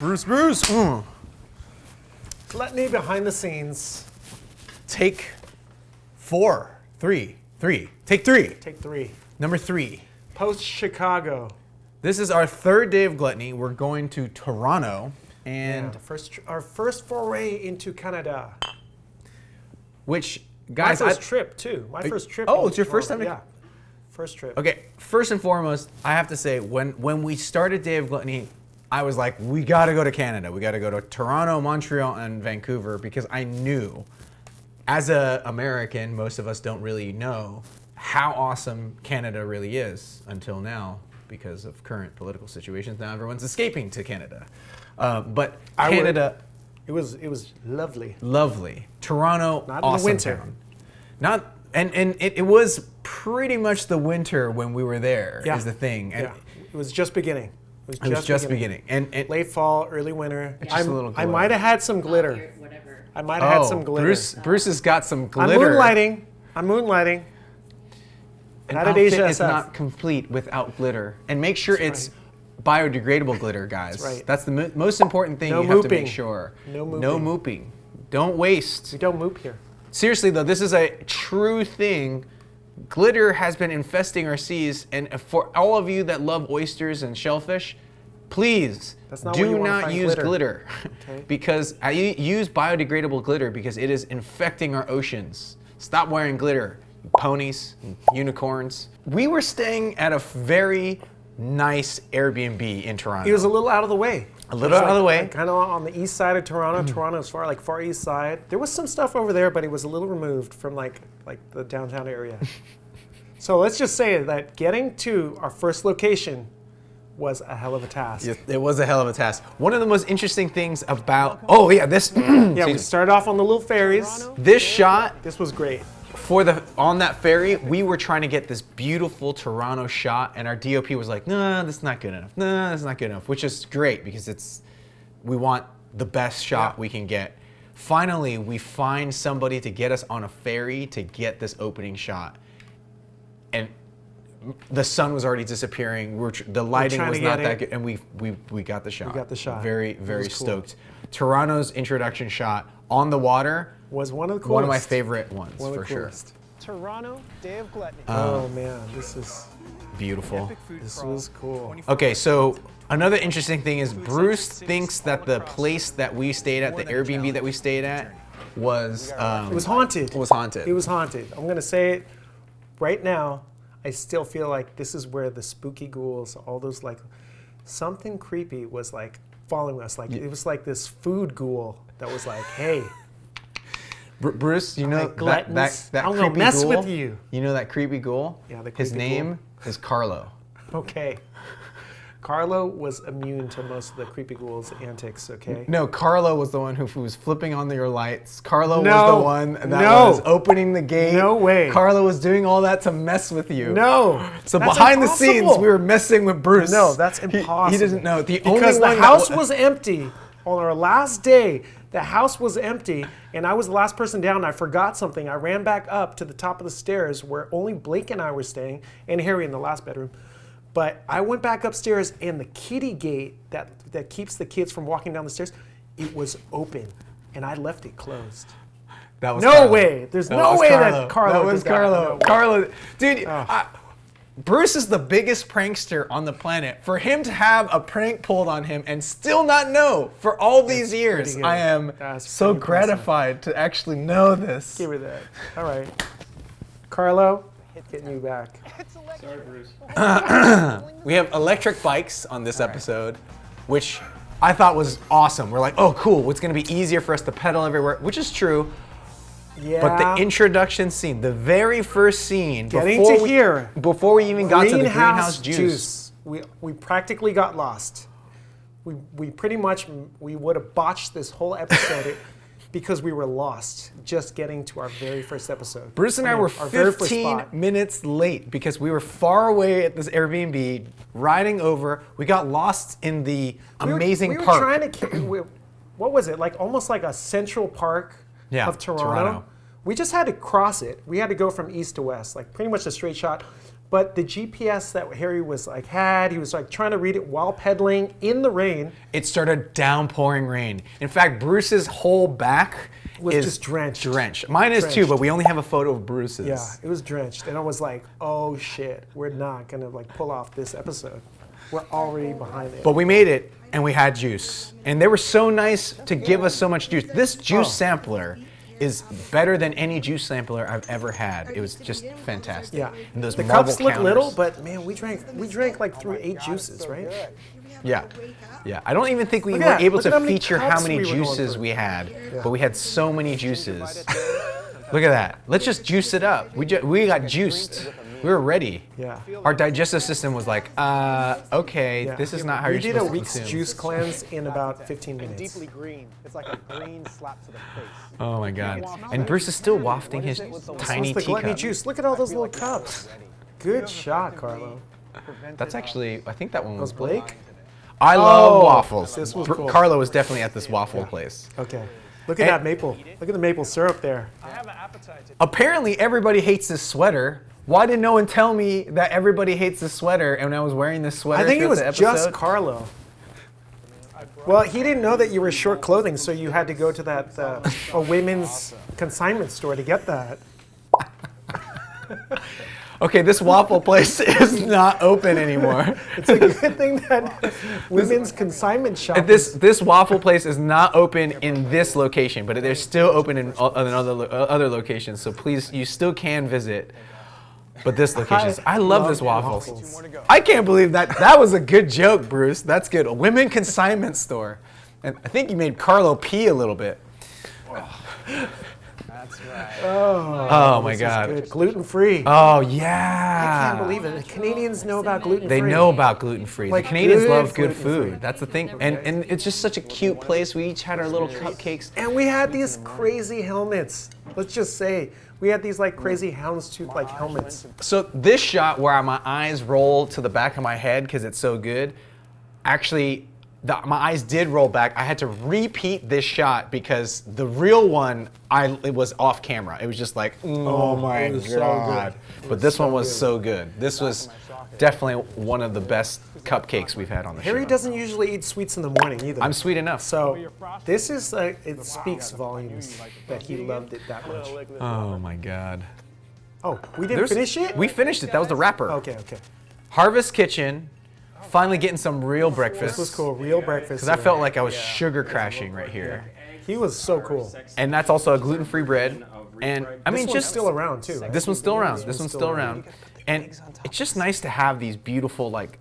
Bruce. Gluttony behind the scenes. Take 4. 3. Take 3. Take 3. Number 3. Post Chicago. This is our third day of Gluttony. We're going to Toronto, and our first foray into Canada. which guys, My first trip too. Oh, it's your first time to- Yeah, first trip. Okay, first and foremost, I have to say when we started Day of Gluttony, I was like, we got to go to Canada. We got to go to Toronto, Montreal, and Vancouver because I knew, as an American, most of us don't really know how awesome Canada really is until now because of current political situations. Now everyone's escaping to Canada, but Canada. It was lovely. Lovely. Toronto, Not awesome in the winter. town. Not and it was pretty much the winter when we were there. Yeah. Is the thing. And Yeah, it was just beginning. it was just beginning. And Late fall, early winter. Just a little I glow. might have had some glitter. Whatever. I might have had some glitter. Bruce has got some I'm glitter. I'm moonlighting. An Not at outfit Asia is SF. not complete without glitter. And make sure it's biodegradable glitter, guys. That's right. That's the most important thing No you have to mooping. make sure. No mooping. No mooping. Don't waste. We don't moop here. Seriously though, this is a true thing. Glitter has been infesting our seas, and for all of you that love oysters and shellfish, please That's not where you do wanna not find use glitter. glitter. Okay. Because I use biodegradable glitter because it is infecting our oceans. Stop wearing glitter, you ponies, and unicorns. We were staying at a very nice Airbnb in Toronto. It was a little out of the way. A little out of the way. Kind of on the east side of Toronto. Toronto is far east side. There was some stuff over there, but it was a little removed from like the downtown area. So let's just say that getting to our first location was a hell of a task. Yes, it was a hell of a task. One of the most interesting things about this Yeah, we started off on the little ferries. this shot This was great. on that ferry, we were trying to get this beautiful Toronto shot, and our DOP was like, "No, that's not good enough. No, that's not good enough," which is great because we want the best shot we can get. Finally, we find somebody to get us on a ferry to get this opening shot, and the sun was already disappearing. The lighting trying was to not get that it. good, and we got the shot. We got the shot. Very It very was cool. stoked. Toronto's introduction shot on the water. Was one of the coolest. One of my favorite ones, One of for the sure. coolest. Toronto, Day of Gluttony. Oh man, this Beautiful. was cool. Okay, so another interesting thing is Bruce thinks that the place that we stayed at, the Airbnb that we stayed at, was It was haunted. was haunted. It was haunted. I'm gonna say it right now. I still feel like this is where the spooky ghouls, all those like, something creepy was like following us. Like it was like this food ghoul that was like, hey, Bruce, you know like gluttons, that I'm creepy gonna mess ghoul? with you. You know that creepy ghoul? Yeah, the His creepy name is Carlo. okay. Carlo was immune to most of the creepy ghouls' antics. Okay. No, Carlo was the one who was flipping on your lights. Carlo No. was the one that No. was opening the gate. No way. Carlo was doing all that to mess with you. No. So That's behind the scenes, impossible. we were messing with Bruce. No, that's He- impossible. He doesn't know. The Because only the one house that was empty on our last day. The house was empty, and I was the last person down. And I forgot something. I ran back up to the top of the stairs where only Blake and I were staying, and Harry in the last bedroom. But I went back upstairs, and the kitty gate that keeps the kids from walking down the stairs, it was open, and I left it closed. That was No Carlo. way. There's That no was way Carlo. that Carlo That was did that. Carlo. No way. Carlo, dude. Bruce is the biggest prankster on the planet. For him to have a prank pulled on him and still not know for all these years, pretty good. I am That's so pretty impressive. gratified to actually know this. Give her that. All right. Carlo, getting you back. We have electric bikes on this episode, which I thought was awesome. We're like, oh, cool. It's going to be easier for us to pedal everywhere, which is true. Yeah. But the introduction scene, the very first scene, Getting before to we, here. before we even got to the greenhouse juice. We practically got lost. We pretty much we would have botched this whole episode because we were lost just getting to our very first episode. Bruce and I were our very first 15 spot. minutes late because we were far away at this Airbnb, riding over. We got lost in the amazing we were park. trying to. What was it like? Almost like a Central Park of Toronto. Toronto. We just had to cross it. We had to go from east to west, like pretty much a straight shot. But the GPS that Harry was like he was like trying to read it while pedaling in the rain. It started downpouring rain. In fact, Bruce's whole back Was is just drenched. Mine is too, Drenched. but we only have a photo of Bruce's. Yeah, it was drenched, and I was like, "Oh shit, we're not gonna like pull off this episode. We're already behind it." But we made it, and we had juice. And they were so nice to give us so much juice. This juice sampler is better than any juice sampler I've ever had. It was just fantastic. Yeah, And those the marble cups look counters. little, but man, we drank like through 8 juices, right? Yeah. Yeah. I don't even think we Look were at that. able Look at to how many feature how cups many we were going juices through. we had, but we had so many juices. Look at that. Let's just juice it up. We got juiced. We were ready. Yeah. Our digestive system was like, okay, Yeah. this is not how we you're did supposed a to week's consume. juice cleanse in about 15 And minutes. deeply green. It's like a green slap to the face. Oh my God. And Bruce is still wafting his tiny It's the gluttony teacup. juice. Look at all those little cups. Good shot, Carlo. That's actually, I think that one was Was Blake? I love Oh, waffles. this was cool. Carlo was definitely at this waffle place. Okay. Look at And- that maple. Look at the maple syrup there. I have an appetite. Apparently, everybody hates this sweater. Why did no one tell me that everybody hates this sweater and I was wearing this sweater I think it throughout was the episode? just Carlo. Well, he didn't know that you were short clothing, so you had to go to that a women's consignment store to get that. Okay, this waffle place is not open anymore. It's a good thing that women's consignment shop. This waffle place is not open in this location, but they're still open in other locations. So please, you still can visit. But this location, I love this waffles. waffles. I can't believe that was a good joke, Bruce. That's good. A women consignment store, and I think you made Carlo pee a little bit. That's right. Oh my God. Good. Gluten-free. Oh yeah. I can't believe it. The Canadians know about gluten-free. They know about gluten-free. Like the Canadians good love good gluten-free. food. That's the thing. And it's just such a cute place. We each had our little cupcakes. And we had these crazy helmets. Let's just say we had these like crazy houndstooth like helmets. So this shot where my eyes roll to the back of my head because it's so good, actually, my eyes did roll back. I had to repeat this shot because the real one, it was off camera. It was just like, oh my it was so God. good. But this one was so good. This was definitely one of the best cupcakes we've had on the Harry show. doesn't usually eat sweets in the morning either. I'm sweet enough. So this is it speaks volumes that he loved it that much. Oh my God. Oh, we didn't finish it? We finished it. That was the wrapper. Okay. Harvest Kitchen. Finally getting some real breakfast. This was cool. Real breakfast. Because I felt like I was sugar crashing right here. he was so cool. And that's also a gluten-free bread. And I mean, This one's just still around too. Right? this one's still around. This one's still around. And it's just nice to have these beautiful like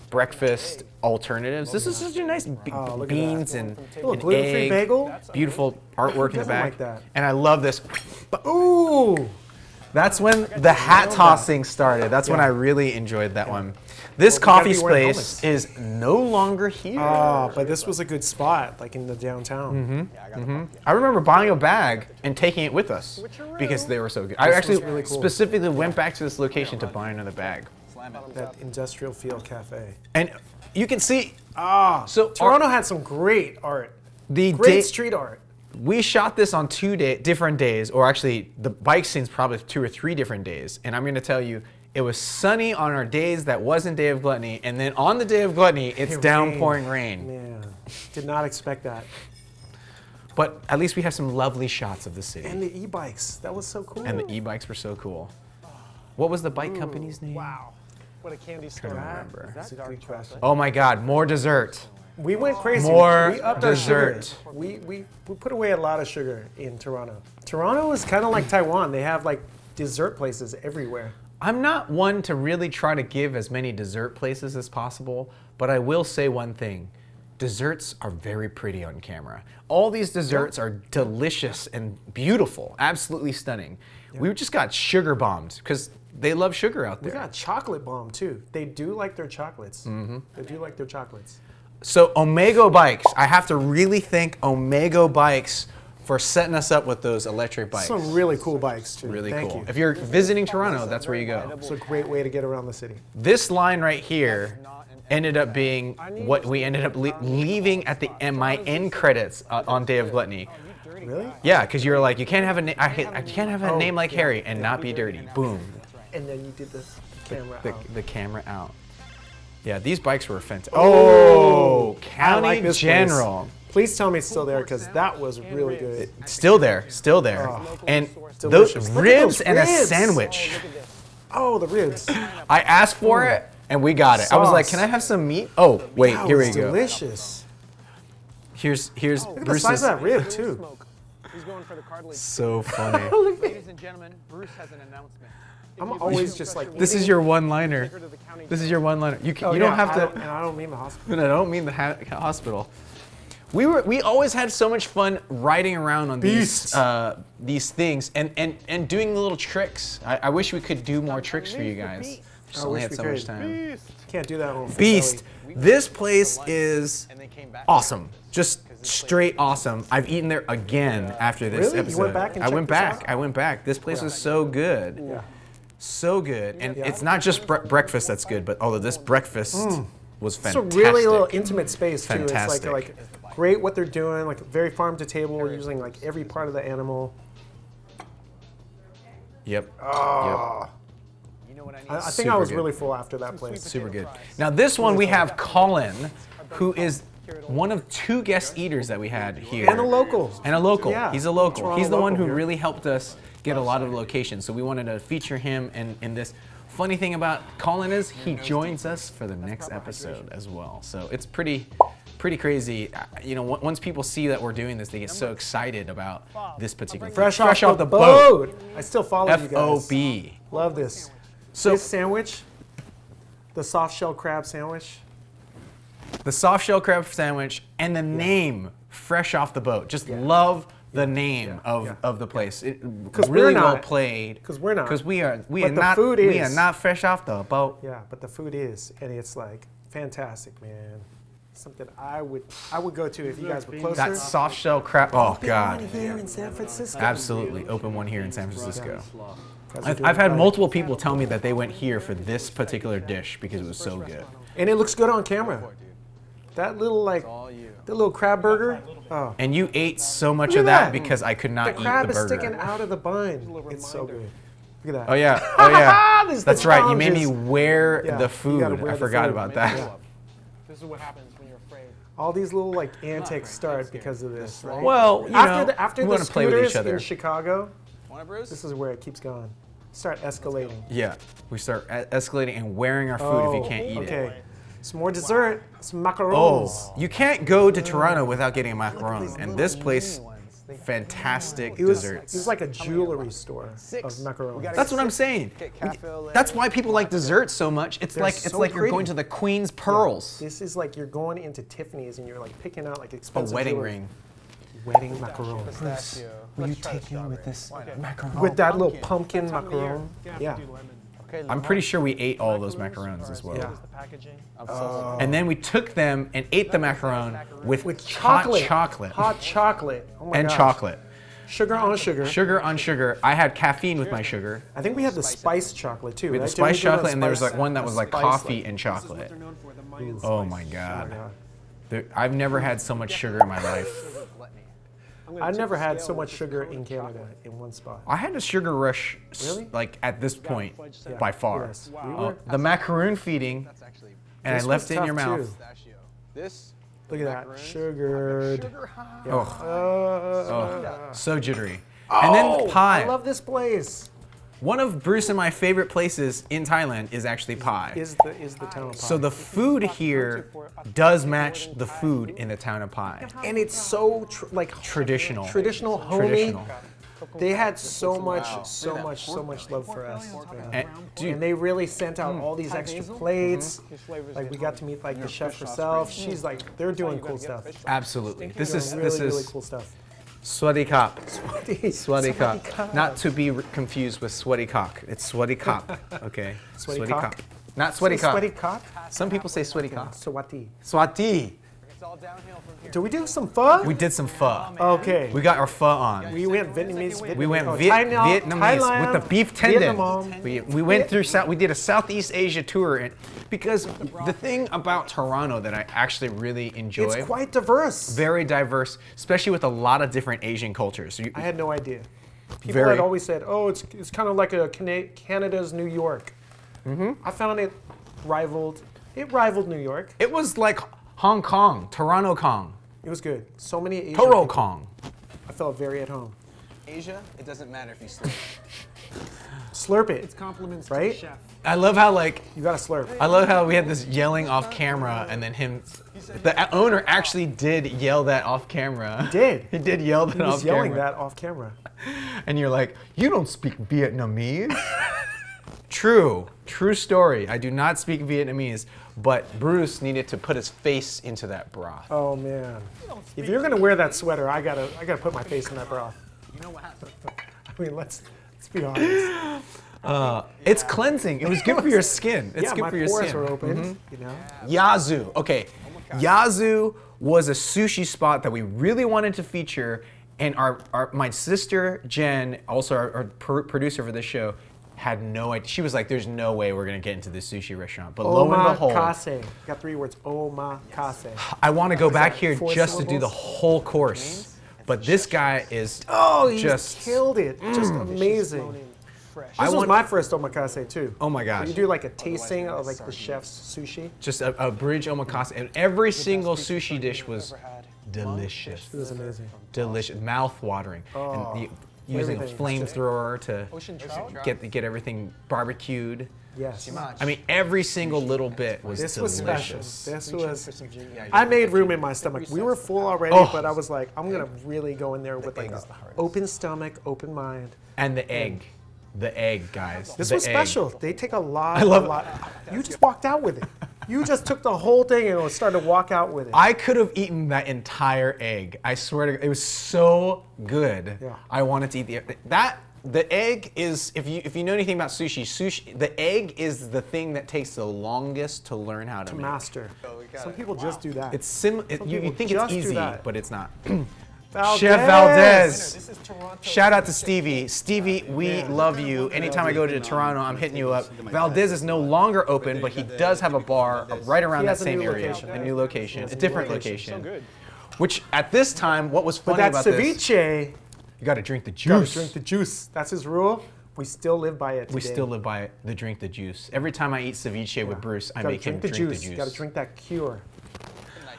breakfast alternatives. This is such a nice look at beans that. and, Little and gluten-free egg. bagel. Beautiful artwork in the doesn't back. like that? And I love this. Ooh. That's when the hat tossing started. That's when I really enjoyed that one. This Well, we gotta coffee be wearing place is no longer here. Oh, but this was a good spot, like in the downtown. I remember buying a bag and taking it with us because they were so good. I actually really cool. specifically went back to this location to buy another bag. That Industrial Field Cafe. And you can see, so Toronto had some great art. the Great day, street art. we shot this on different days, or actually the bike scene's probably 2 or 3 different days. And I'm going to tell you, it was sunny on our days that wasn't Day of Gluttony, and then on the Day of Gluttony, it's It downpouring rain. Man, did not expect that. But at least we have some lovely shots of the city. And the e-bikes, that was so cool. And the e-bikes were so cool. What was the bike company's name? Wow. What a candy store. remember. Is that dark chocolate? Oh my God, more dessert. We went crazy. More we upped our dessert. sugar. We put away a lot of sugar in Toronto. Toronto is kind of like Taiwan. They have like dessert places everywhere. I'm not one to really try to give as many dessert places as possible, but I will say one thing. Desserts are very pretty on camera. All these desserts are delicious and beautiful, absolutely stunning. We just got sugar bombed because they love sugar out We there. got chocolate bomb too. They do like their chocolates. They do like their chocolates. So Omega Bikes, I have to really thank Omega Bikes for setting us up with those electric bikes. Some really cool bikes too. Really Thank cool. you. If you're visiting Toronto, that's where you go. It's a great way to get around the city. This line right here ended up being what we ended up leaving at the end, my end credits on Day of Gluttony. Really? Yeah, because you're like, you can't have a I can't have a name like Harry and not be dirty. Boom. And then you did the camera out. The camera out. Yeah, these bikes were fantastic. Oh, I County like this General. place. Please tell me it's still there because that was really good. Still there, still there. And those delicious. Look at ribs those and a ribs. sandwich. Oh, the ribs. I asked for it and we got it. I was like, Sauce. can I have some meat? Oh, wait, That here was we go. delicious. Here's Look at the Bruce's. size of that rib too. He's going for the cartilage. So funny. Ladies and gentlemen, Bruce has an announcement. I'm always just like. This is your one-liner. This is your one-liner. You don't have to. And I don't mean the hospital. No, I don't mean the hospital. We always had so much fun riding around on Beast. these things and doing little tricks. I wish we could do more tricks for you guys. Just I only wish had we so much could. time. Can't do that one. Beast. This place is And they came back. awesome. Just straight awesome. I've eaten there again after this Really? You episode. went back and I checked went this back. out? I went back. This place was so good. Yeah. So good. And Yeah. it's not just breakfast that's good, but although this breakfast was It's a fantastic. really little intimate space too. Fantastic. It's like great what they're doing. Like very farm to table. We're using like every part of the animal. Yep. You know what I need? I think Super I was good. really full after that place. Super good. Now this one we have Colin, who is one of 2 guest eaters that we had here. And a local. And a local. Yeah. He's a local. Toronto He's the one local who here. really helped us get a lot of locations. So we wanted to feature him in this. Funny thing about Colin is he joins us for the next episode as well. So it's pretty crazy. You know, once people see that we're doing this, they get so excited about this particular Fresh off off the boat. I still follow you guys. FOB. Love this. So This sandwich, the soft shell crab sandwich. the soft shell crab sandwich and the name fresh off the boat. Just love the name of the place. It really we're well not. played. 'Cause we're not. Because we are But the not food we are is. not fresh off the boat. Yeah, but the food is, and it's like fantastic, man. Something I would go to if you guys were closer. That soft shell crab. Oh God. Here in San Francisco. Absolutely. Open one here in San Francisco. Guys are doing I've had fine. multiple people tell me that they went here for this particular dish because it was so good. And it looks good on camera. That little the little crab burger. Oh, And you ate so much Look of at that that. because I could the not eat crab the is sticking burger. out of the bun. It's so good. Look at that. Oh yeah. Oh yeah. This is That's the right. You made me challenges. wear Yeah, the you food. gotta wear I the forgot food. about that. Yeah. This is what happens when you're afraid. All these little like antics start because of this, right? Well, you know, after we the want to play with each scooters other. in Chicago, Want it, Bruce? this is where it keeps going. Start escalating. Yeah, we start escalating and wearing our food if you can't eat okay. it. Some more dessert. Some macarons. Oh, you can't go to Toronto without getting a macaron, and this place, fantastic It was desserts. like a jewelry store of macarons. That's what I'm saying. That's why people like desserts so much. It's They're like so you're pretty. going to the Queen's Pearls. This is like you're going into Tiffanys and you're like picking out like A expensive wedding jewelry. ring. Wedding macaron. Pistachio. Will you take me with this macaron? With that little pumpkin macaron. Yeah. Okay, I'm pretty sure we ate all those macarons as well. Yeah. the packaging. And then we took them and ate the macaron with, With chocolate. hot chocolate Hot chocolate. Oh my and gosh. chocolate. Sugar on sugar. Sugar on sugar. I had caffeine with my sugar. I think we had the spiced chocolate too. With right? the Didn't we spiced do the chocolate, and there was like one that was like spice, coffee and chocolate. Oh my God. I've never had so much sugar in my life. I've never had so much sugar in Canada in one spot. I had a sugar rush, Really? like at this point, by far. Yes. We were- The macaroon feeding, That's actually and I This left was it in your tough, mouth. too. pistachio. This. Look at that. macaroons, Sugared. Sugar high. Oh, so jittery. And then pie. I love this place. One of Bruce and my favorite places in Thailand is actually pie. Is the town of pie. So the food here does match the food in the town of Pie. and it's so Traditional. homemade. Traditional. They had so much love for us. And, dude, And they really sent out all these extra plates. Like we got to meet like the chef herself. She's like, they're doing cool stuff. absolutely. This is really cool stuff. sweaty cop. Sweaty Sweaty cop. cop. Not to be confused with sweaty cock. It's sweaty cop. Okay. Sweaty cock? cop. Not sweaty cop. Sweaty cock. Some people say sweaty cock. Swati. Swati. It's all downhill from here. Do we do some pho? We did some pho. Okay. We got our pho on. We went Vietnamese. We went Thailand, Vietnamese with the beef tendon. Vietnam. We went through we did a Southeast Asia tour, and because the thing about Toronto that I actually really enjoy, It's quite diverse. very diverse, especially with a lot of different Asian cultures. So I had no idea. People Very. had always said, "Oh, it's kind of like a Canada's New York." I found it rivaled New York. It was like Hong Kong, Toronto Kong, It was good. So many Asian Toro people. Kong. I felt very at home. Asia, it doesn't matter if you sleep. Slurp it. It's compliments Right? to the chef. I love how like You gotta slurp. I love how we had this yelling off camera, and then the owner actually did yell that off camera. He did. He did yell that He off was yelling camera. that off camera. And you're like, you don't speak Vietnamese? True story. I do not speak Vietnamese, but Bruce needed to put his face into that broth. Oh man. If you're gonna wear that sweater, I gotta put my face in that broth. You know what happened? I mean, let's be honest. It's cleansing. It was good for your skin. It's Yeah, good my for your pores skin. are open. You know. Yazoo. Okay. Yazoo was a sushi spot that we really wanted to feature, and my sister Jen, also our producer for this show, had no idea. She was like, "There's no way we're gonna get into this sushi restaurant." But lo and behold, Omakase. Got 3 words. Omakase. I want to go back that here 4 just to do the syllables? whole course. But this guy is He just killed it. Just amazing. Floating fresh. This was want- my first omakase too. Oh my gosh. You do like a tasting of like the chef's sushi. just a bridge omakase, and every single sushi dish was delicious. It was amazing. Delicious, mouth-watering. And using a everything. flamethrower to Ocean trout? get everything barbecued. Yes. I mean, every single little bit was This was special. delicious. This was. For some ginger. I made room in my stomach. We were full already, Oh. but I was like, I'm gonna really go in there with like egg an is the hardest. open stomach, open mind. And the egg, guys. This The was egg. special. They take a lot. I love a lot. You just walked out with it. You just took the whole thing and started to walk out with it. I could have eaten that entire egg. I swear to God, it was so good. Yeah. I wanted to eat the egg is, if you know anything about sushi, the egg is the thing that takes the longest to learn how to make. Master. we got Some it. people just do that. You people think just it's do easy, that. but it's not. Valdez. Chef Valdez. This is Toronto. Shout out to Stevie. Stevie, we love you. Anytime I go to Toronto, I'm hitting you up. Valdez is no longer open, but he does have a bar right around He that has a same new area. location, A right? new location, a different location. So good. Which at this time, what was But funny that about this, ceviche, you gotta drink the you gotta juice. drink the juice. That's his rule. We still live by it today. We still live by it, the drink the juice. Every time I eat ceviche with Bruce, I Gotta make him drink the drink juice. the juice. Gotta drink that cure.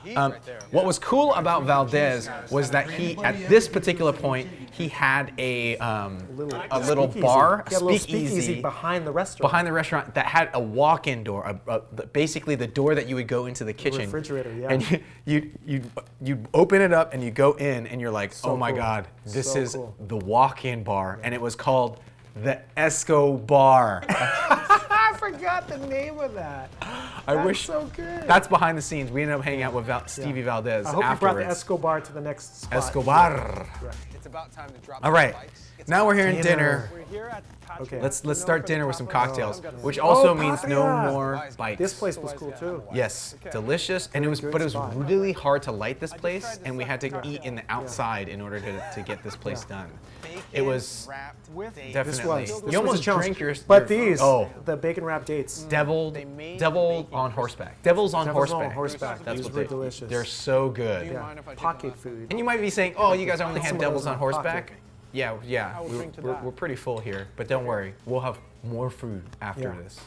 Heat right there. What was cool about Valdez was that he, at this particular point, he had a little Speakeasy. bar, He had a little speakeasy behind the restaurant. behind the restaurant that had a walk-in door, basically the door that you would go into the kitchen. refrigerator, yeah. And you open it up and you go in and you're like, So oh my cool. God, this So is cool. the walk-in bar, and it was called the Escobar. I forgot the name of that. I That's wish so good. that's behind the scenes. We ended up hanging out with Stevie Valdez I hope you brought the afterwards. Escobar to the next spot. Escobar. It's about time to drop All right, the bikes. It's now we're here in dinner. We're here at Patria. Okay. Let's start dinner with some cocktails, which also means no Patria. more bikes. This place was cool too. Yes, delicious, and but it was spot. really hard to light this place, and we had to eat in the outside in order to get this place done. It was wrapped with definitely. This you was almost a challenge. drink your. But your- these, oh, the bacon wrap dates. deviled on horseback. Devils on Devils horseback. on horseback. That's These what were they. delicious. They're so good. Yeah. mind if I take Pocket them food. And you might be saying, "Oh, you guys only Put had some of devils those on in my horseback." pocket. Yeah, will drink to we're, that. we're pretty full here, but don't worry, we'll have more food after Yeah. this.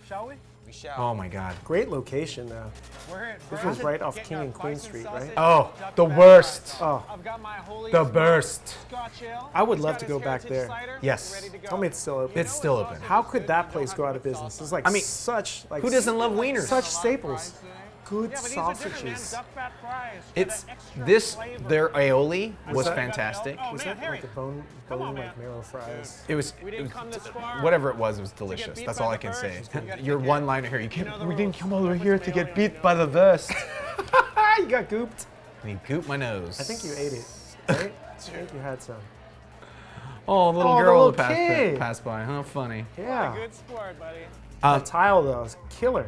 Shall we? We shall. Oh my God. Great location though. We're here. This was right off King and Queen Street, right? Oh, the worst. Oh, I've got my holy The burst. Scotch ale. I would He's love got to his go back heritage there. cider, Yes. ready to go. tell me it's still open. It's still open. How could that place go out of business? It's like I mean, such like Who doesn't love wieners? such staples. Good Yeah, but these are different, man. sausages. Duck fat fries. It's Got an extra this. flavor. Their aioli was that- fantastic. Oh, Was man, that Harry. like a bone Come on, like man. marrow fries? It was, We didn't come this far. whatever it was delicious. beat That's by all the I can say. first. You gotta Your take one it. liner here. You You can't. know the We didn't rules. come over Reference here to mailing get and beat go. by the vest. You got gooped. And he gooped my nose. I think you ate it, right? I think you had some. Oh, a little Oh, the girl little kid. passed by. How funny. Yeah. Good sport, buddy. The tile though is killer.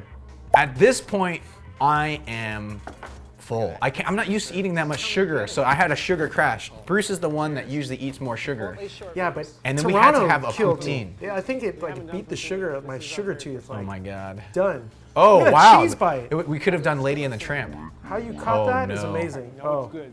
At this point, I am full. I'm not used to eating that much sugar, so I had a sugar crash. Bruce is the one that usually eats more sugar. Yeah, but And then we had to Toronto have a killed me. poutine. Yeah, I think it like beat the sugar, my sugar tooth. Like, Oh my God. done. Oh Look at that wow. cheese bite. We could have done Lady and the Tramp. How you caught Oh, that is no. amazing. No, Oh, it's good.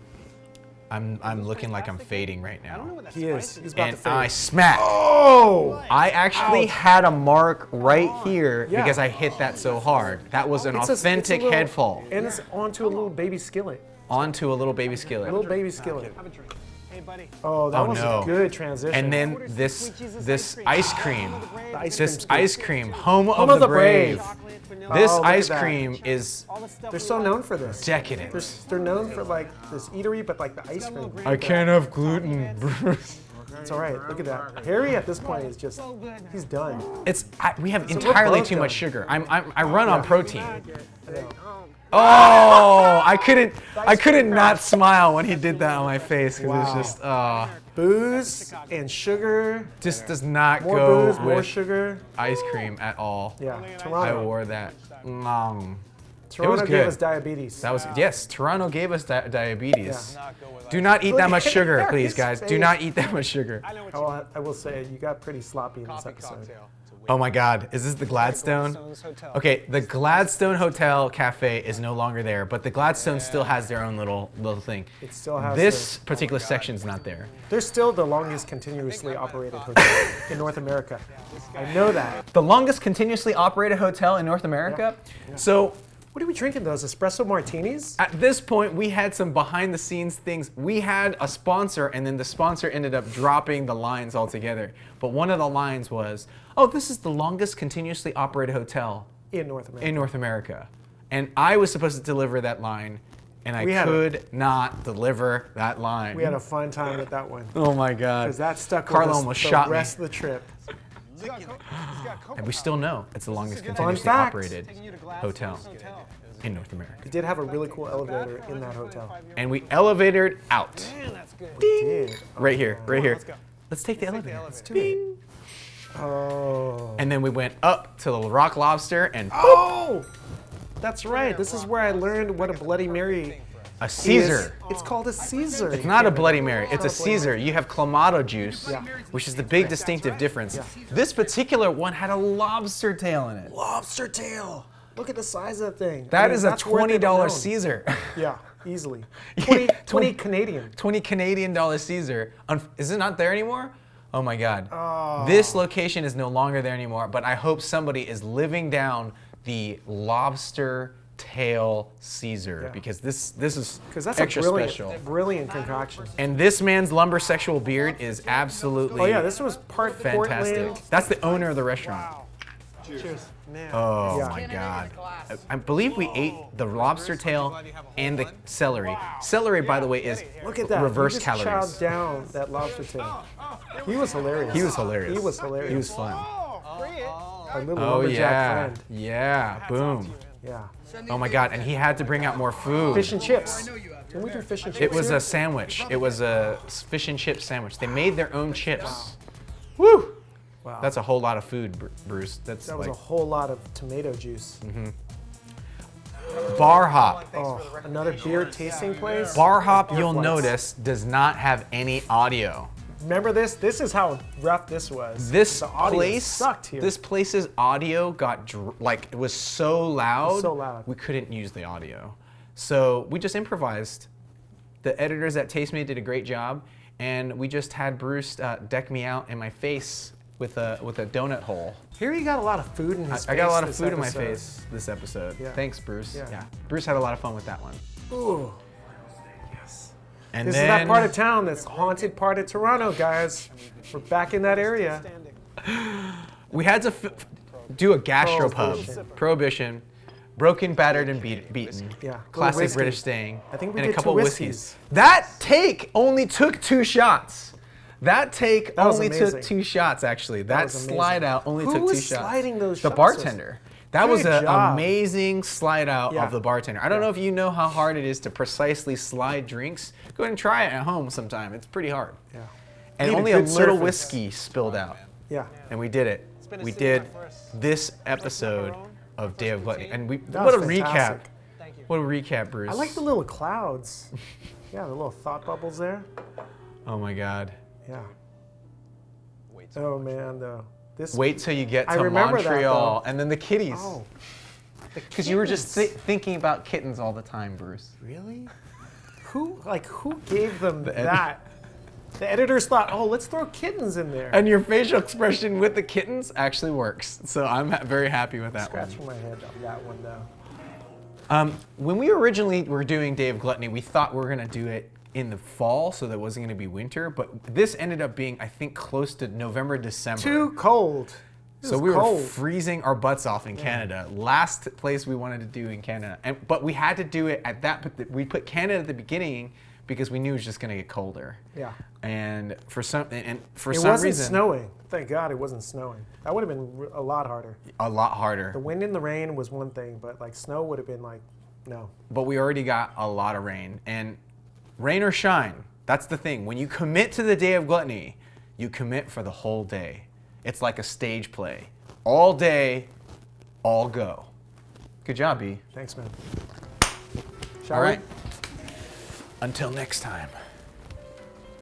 I'm looking like I'm fading right now. He is. He's about And to fade. I smacked. Oh! I actually had a mark right here Yeah. because I hit that so hard. That was an It's a authentic little- head fall And it's onto a little baby skillet. onto a little baby skillet. A little baby skillet. Have a drink. Hey, buddy. Oh, that Oh, was no. a good transition. And then this ice cream. the ice This cream's good. ice cream, home of the brave. Chocolate, vanilla. This Oh, look ice at that. cream is All the stuff They're we so love. known for this. decadent. They're known for like this eatery, but like the ice cream. I can't have gluten. It's all right. Look at that. Harry at this point is just, he's done. We have we're entirely both too much done. sugar. I run on protein. I know. Oh, I couldn't not smile when he did that on my face because Wow. it's just Booze and sugar. just does not More go booze, more with sugar. ice cream at all. Yeah, I Toronto. wore that. Toronto good. gave us diabetes. That was yes. Toronto gave us diabetes. Yeah. Do not eat that much Look at sugar, Harry's please, guys. Do face. not eat that much sugar. I know what you Oh, I will say, you got pretty sloppy in this Coffee episode. cocktail. Oh my God, is this the Gladstone? Gladstone's Hotel. Okay, the Gladstone Hotel Cafe is no longer there, but the Gladstone still has their own little thing. It still has This particular section's not there. They're still the longest continuously operated hotel in North America. I know that. The longest continuously operated hotel in North America. So What are we drinking, those espresso martinis? at this point, we had some behind the scenes things. We had a sponsor, and then the sponsor ended up dropping the lines altogether. But one of the lines was, oh, this is the longest continuously operated hotel In North America. in North America. And I was supposed to deliver that line, and I We had could not deliver that line. We had a fun time with that one. Oh my God. Because that stuck Carlo with us almost the shot me. rest of the trip. And we still know it's the longest Fun continuously fact. operated hotel in North America. We did have a really cool elevator in that hotel. And we elevated out. Man, that's good. Did. Right here, right here. Let's go. Let's take the elevator. Bing. Oh. And then we went up to the Rock Lobster and Oh! That's right. This is where I learned what a Bloody Mary a is. Caesar. It's called a Caesar. It's not a Bloody Mary, it's a Not a Bloody Caesar. You have Clamato juice, Yeah. which is the big distinctive difference. This particular one had a lobster tail in it. Lobster tail. Look at the size of that thing. That I mean, is a that's worth it $20 alone. Caesar. Yeah, easily. 20 20 Canadian. 20 Canadian dollar Caesar. Is it not there anymore? Oh my God. This location is no longer there anymore, but I hope somebody is living down the lobster tail Caesar Yeah. because this is Because that's extra a brilliant, special. brilliant concoction. And this man's lumbersexual beard is absolutely Oh yeah, this was part fantastic. Portland. That's the owner of the restaurant. Cheers. Man. Oh Yeah. my God. I believe we ate the lobster tail and the celery. Celery, by the way, is Look at that. reverse he just calories. chowed down that lobster tail. He was hilarious. He was hilarious. He was hilarious. He was fun. Our little Oh lumberjack yeah, friend. yeah, boom. Yeah. Oh my God, and he had to bring out more food. Fish and chips. Can we do fish and chips? It was here? a sandwich. It was a fish and chip sandwich. They made their own chips. Woo! Wow. That's a whole lot of food, Bruce. That's that was like a whole lot of tomato juice. Barhop. Oh, another beer tasting place. Barhop, Beer you'll flights. notice, does not have any audio. Remember this? This is how rough this was. This the audio place, sucked here. this place's audio got like it was so loud. so loud. We couldn't use the audio, so we just improvised. The editors at Taste Me did a great job, and we just had Bruce deck me out in my face with a donut hole. Here you got a lot of food in his face. I got a lot of this food in my episode. face this episode. Yeah. Thanks, Bruce. Yeah. Bruce had a lot of fun with that one. Ooh. Yes. And This then is that part of town that's haunted part of Toronto, guys. We're back in that area. we had to do a gastropub. Prohibition. Prohibition. Broken, battered, and beaten. Yeah. Classic Whiskey. British staying. I think we and did a couple two of whiskeys. That take only took 2 shots. That take That was only took amazing. 2 shots, actually. That was amazing. slide out only Who took 2 was shots. sliding those The shots? bartender. That was Good an job. amazing slide out Yeah. of the bartender. I don't know if you know how hard it is to precisely slide drinks. Go ahead and try it at home sometime. It's pretty hard. Yeah. And Need a only a good little surface. whiskey spilled out. Yeah. And we did it. been a We city did life for us. this episode of Day of Gluttony. And we That what a was recap. fantastic. Thank you. What a recap, Bruce. I like the little clouds. Yeah, the little thought bubbles there. Oh my God. Yeah. Wait. Oh man, though. This. Wait till you get I to remember that, Montreal though. and then the kitties. Oh. Because you were just thinking about kittens all the time, Bruce. Really? Who gave them that? The editors thought, oh, let's throw kittens in there. And your facial expression with the kittens actually works. So I'm very happy with that one. Scratching my head on that one though. When we originally were doing Day of Gluttony, we thought we were gonna do it in the fall, so that it wasn't gonna be winter. But this ended up being, I think, close to November, December. Too cold. So we were freezing our butts off in Canada. Last place we wanted to do in Canada, but we had to do it at that. We put Canada at the beginning because we knew it was just gonna get colder. Yeah. And for some reason, It wasn't snowing. Thank God it wasn't snowing. That would have been a lot harder. a lot harder. The wind and the rain was one thing, but like snow would have been like, no. But we already got a lot of rain, and rain or shine, that's the thing. When you commit to the Day of Gluttony, you commit for the whole day. It's like a stage play. All day, all go. Good job, B. Thanks, man. All right. Until next time.